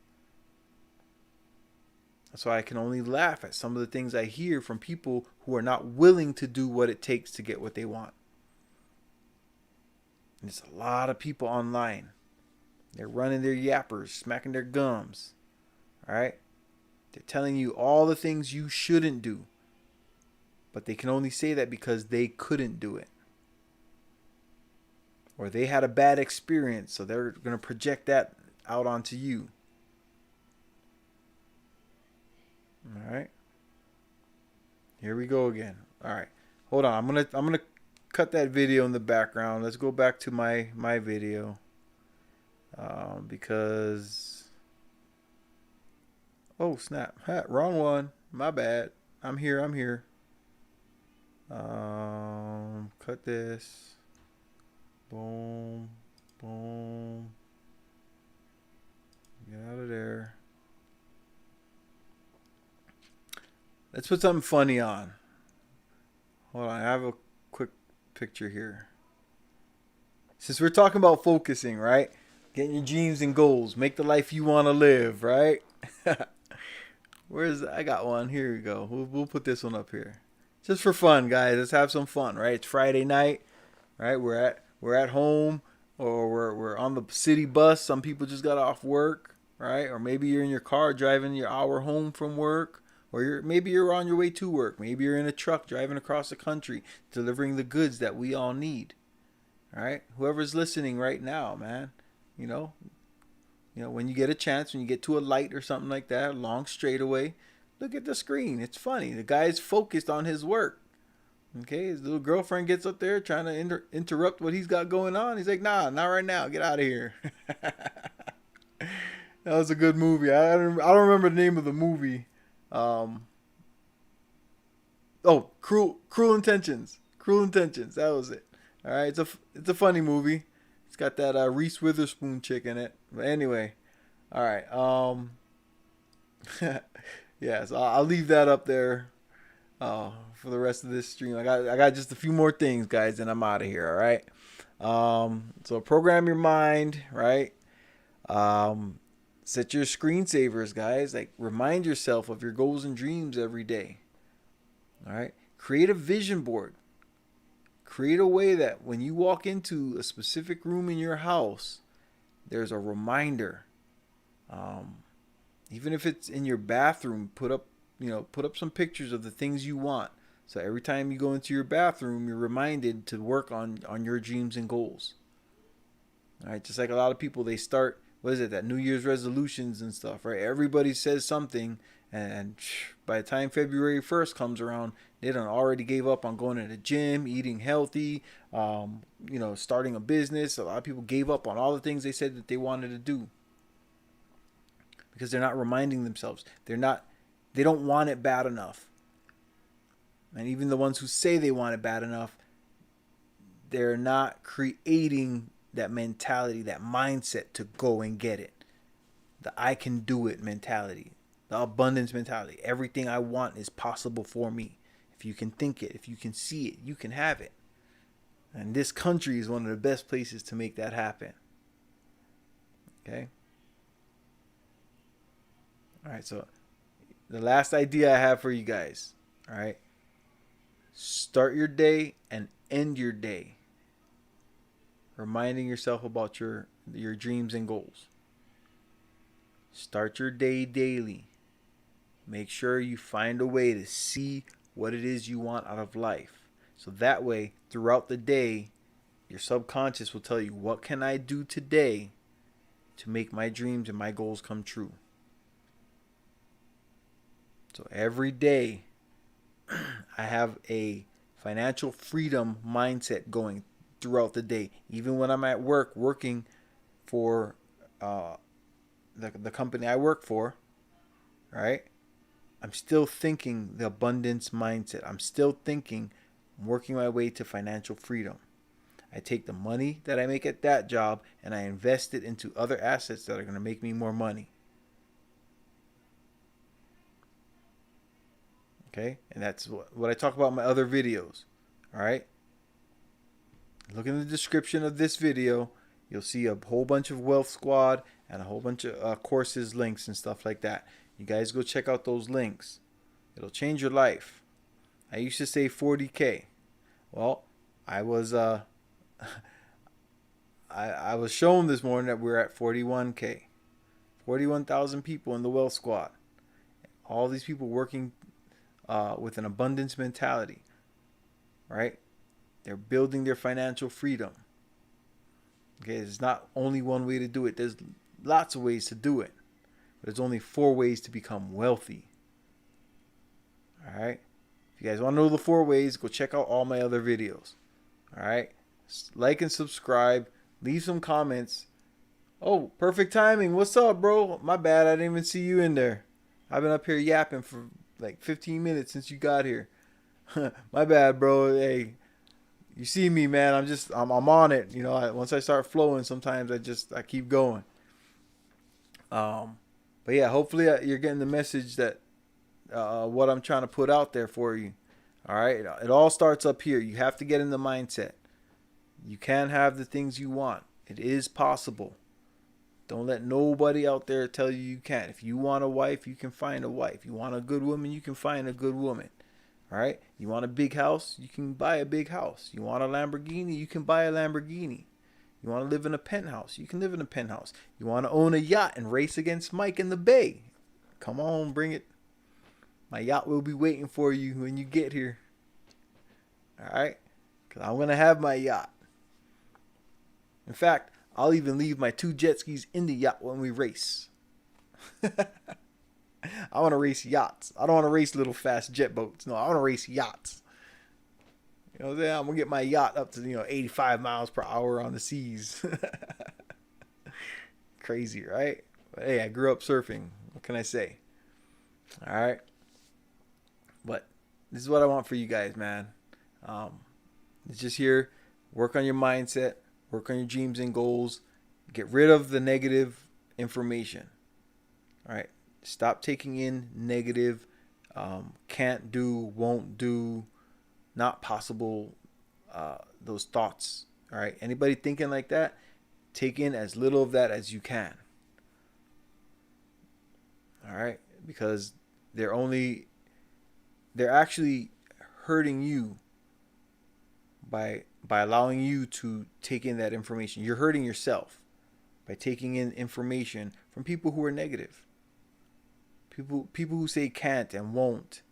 So I can only laugh at some of the things I hear from people who are not willing to do what it takes to get what they want. And there's a lot of people online. They're running their yappers, smacking their gums. All right? They're telling you all the things you shouldn't do. But they can only say that because they couldn't do it. Or they had a bad experience, so they're going to project that out onto you. All right. Here we go again. All right. Hold on. I'm gonna cut that video in the background. Let's go back to my video. Because oh snap. Wrong one. My bad. I'm here. Cut this. Boom. Boom. Get out of there. Let's put something funny on. Hold on, I have a quick picture here. Since we're talking about focusing, right? Getting your dreams and goals. Make the life you want to live, right? I got one. Here we go. We'll put this one up here. Just for fun, guys. Let's have some fun, right? It's Friday night, right? We're at home, or we're on the city bus. Some people just got off work, right? Or maybe you're in your car driving your hour home from work. Or maybe you're on your way to work. Maybe you're in a truck driving across the country, delivering the goods that we all need. All right? Whoever's listening right now, man, when you get a chance, when you get to a light or something like that, a long straightaway, look at the screen. It's funny. The guy's focused on his work. Okay? His little girlfriend gets up there trying to interrupt what he's got going on. He's like, nah, not right now. Get out of here. That was a good movie. I don't remember the name of the movie. Cruel Intentions. Cruel Intentions. That was it. All right, it's a funny movie. It's got that Reese Witherspoon chick in it. But anyway, all right. Yeah. So I'll leave that up there. For the rest of this stream. I got just a few more things, guys, and I'm out of here. All right. So program your mind, right? Set your screensavers, guys. Like, remind yourself of your goals and dreams every day. All right. Create a vision board. Create a way that when you walk into a specific room in your house, there's a reminder. Even if it's in your bathroom, put up some pictures of the things you want. So every time you go into your bathroom, you're reminded to work on your dreams and goals. All right. Just like a lot of people, they start, that New Year's resolutions and stuff, right? Everybody says something, and by the time February 1st comes around, they done already gave up on going to the gym, eating healthy, starting a business. A lot of people gave up on all the things they said that they wanted to do because they're not reminding themselves. They don't want it bad enough. And even the ones who say they want it bad enough, they're not creating that mentality, that mindset to go and get it. The I can do it mentality. The abundance mentality. Everything I want is possible for me. If you can think it, if you can see it, you can have it. And this country is one of the best places to make that happen. Okay? All right, so the last idea I have for you guys. All right? Start your day and end your day reminding yourself about your dreams and goals. Start your day daily. Make sure you find a way to see what it is you want out of life. So that way, throughout the day, your subconscious will tell you, what can I do today to make my dreams and my goals come true? So every day, I have a financial freedom mindset going throughout the day. Even when I'm at work working for the company I work for, right? I'm still thinking the abundance mindset. I'm still thinking I'm working my way to financial freedom. I take the money that I make at that job and I invest it into other assets that are going to make me more money. Okay? And that's what I talk about in my other videos. All right? Look in the description of this video. You'll see a whole bunch of Wealth Squad and a whole bunch of courses, links, and stuff like that. You guys go check out those links. It'll change your life. I used to say 40K. Well, I was I was shown this morning that we're at 41K. 41,000 people in the Wealth Squad. All these people working with an abundance mentality. Right? They're building their financial freedom. Okay, there's not only one way to do it. There's lots of ways to do it. But there's only 4 ways to become wealthy. All right? If you guys want to know the 4 ways, go check out all my other videos. All right? Like and subscribe. Leave some comments. Oh, perfect timing. What's up, bro? My bad. I didn't even see you in there. I've been up here yapping for like 15 minutes since you got here. My bad, bro. Hey, you see me, man. I'm on it. You know, once I start flowing, sometimes I keep going. But yeah, hopefully you're getting the message that what I'm trying to put out there for you. All right. It all starts up here. You have to get in the mindset. You can have the things you want. It is possible. Don't let nobody out there tell you you can't. If you want a wife, you can find a wife. You want a good woman, you can find a good woman. All right. You want a big house, you can buy a big house. You want a Lamborghini, you can buy a Lamborghini. You want to live in a penthouse, you can live in a penthouse. You want to own a yacht and race against Mike in the bay. Come on, bring it. My yacht will be waiting for you when you get here. All right? Because I'm going to have my yacht. In fact, I'll even leave my 2 jet skis in the yacht when we race. I want to race yachts. I don't want to race little fast jet boats. No, I want to race yachts. You know what I'm saying? I'm going to get my yacht up to, 85 miles per hour on the seas. Crazy, right? But hey, I grew up surfing. What can I say? All right. But this is what I want for you guys, man. It's just here. Work on your mindset. Work on your dreams and goals. Get rid of the negative information. All right. Stop taking in negative, can't do, won't do, not possible, those thoughts. All right. Anybody thinking like that, take in as little of that as you can. All right. Because they're actually hurting you by allowing you to take in that information. You're hurting yourself by taking in information from people who are negative. People who say can't and won't.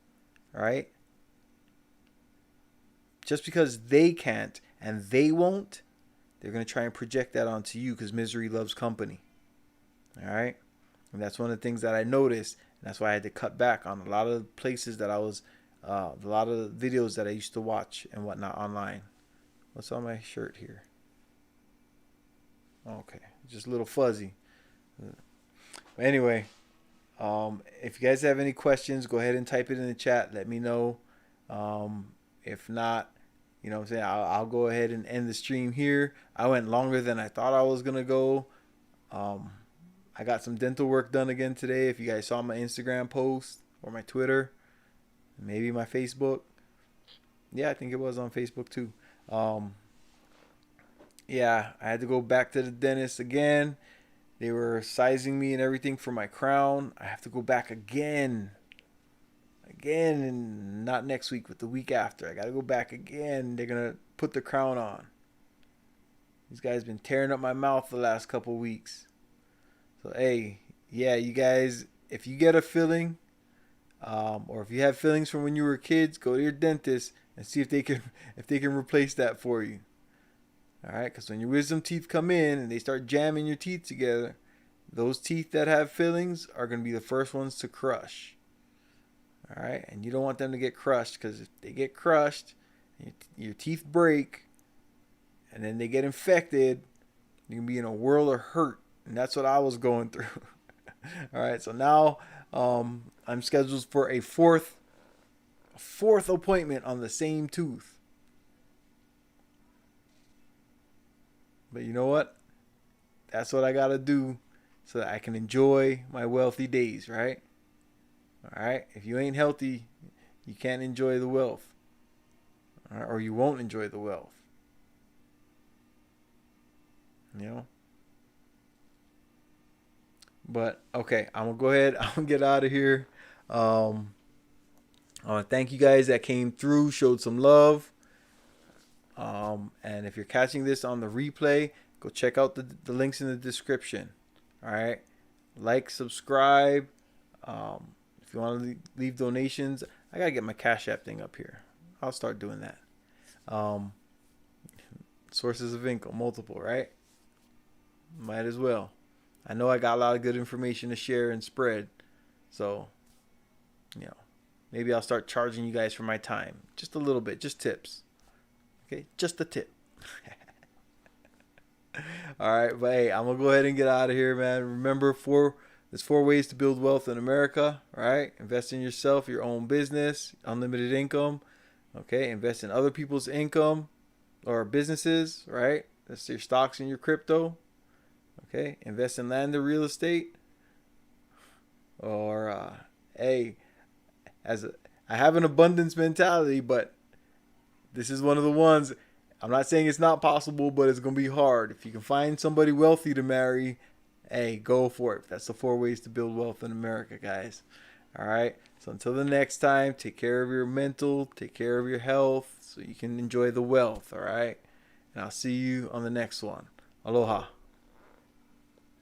All right? Just because they can't and they won't, they're going to try and project that onto you because misery loves company. All right? And that's one of the things that I noticed. And that's why I had to cut back on a lot of places that I was, a lot of videos that I used to watch and whatnot online. What's on my shirt here? Okay, just a little fuzzy. But anyway, if you guys have any questions, go ahead and type it in the chat. Let me know. If not, what I'm saying, I'll go ahead and end the stream here. I went longer than I thought I was going to go. I got some dental work done again today. If you guys saw my Instagram post or my Twitter, maybe my Facebook. Yeah, I think it was on Facebook too. Yeah, I had to go back to the dentist again. They were sizing me and everything for my crown. I have to go back again, and not next week, but the week after. I got to go back again. They're going to put the crown on. These guys been tearing up my mouth the last couple weeks. So, hey, yeah, you guys, if you get a filling, or if you have fillings from when you were kids, go to your dentist and see if they can replace that for you. All right, because when your wisdom teeth come in and they start jamming your teeth together, those teeth that have fillings are going to be the first ones to crush. All right, and you don't want them to get crushed, because if they get crushed, your teeth break, and then they get infected, you can be in a world of hurt, and that's what I was going through. All right, so now I'm scheduled for a fourth appointment on the same tooth. But you know what? That's what I got to do so that I can enjoy my wealthy days, right? All right? If you ain't healthy, you can't enjoy the wealth. All right? Or you won't enjoy the wealth. You know? But, okay, I'm going to go ahead. I'm going to get out of here. I want to thank you guys that came through, showed some love. And if you're catching this on the replay, go check out the links in the description. All right. Like, subscribe. If you want to leave donations, I got to get my CashApp thing up here. I'll start doing that. Sources of income, multiple, right? Might as well. I know I got a lot of good information to share and spread. So, you know, maybe I'll start charging you guys for my time. Just a little bit, just tips. Okay, just a tip. All right, but hey, I'm going to go ahead and get out of here, man. Remember, there's 4 ways to build wealth in America, right? Invest in yourself, your own business, unlimited income. Okay, invest in other people's income or businesses, right? That's your stocks and your crypto. Okay, invest in land or real estate. Or, hey, I have an abundance mentality, but this is one of the ones. I'm not saying it's not possible, but it's going to be hard. If you can find somebody wealthy to marry, hey, go for it. That's the 4 ways to build wealth in America, guys. All right. So until the next time, take care of your mental, take care of your health so you can enjoy the wealth. All right. And I'll see you on the next one. Aloha.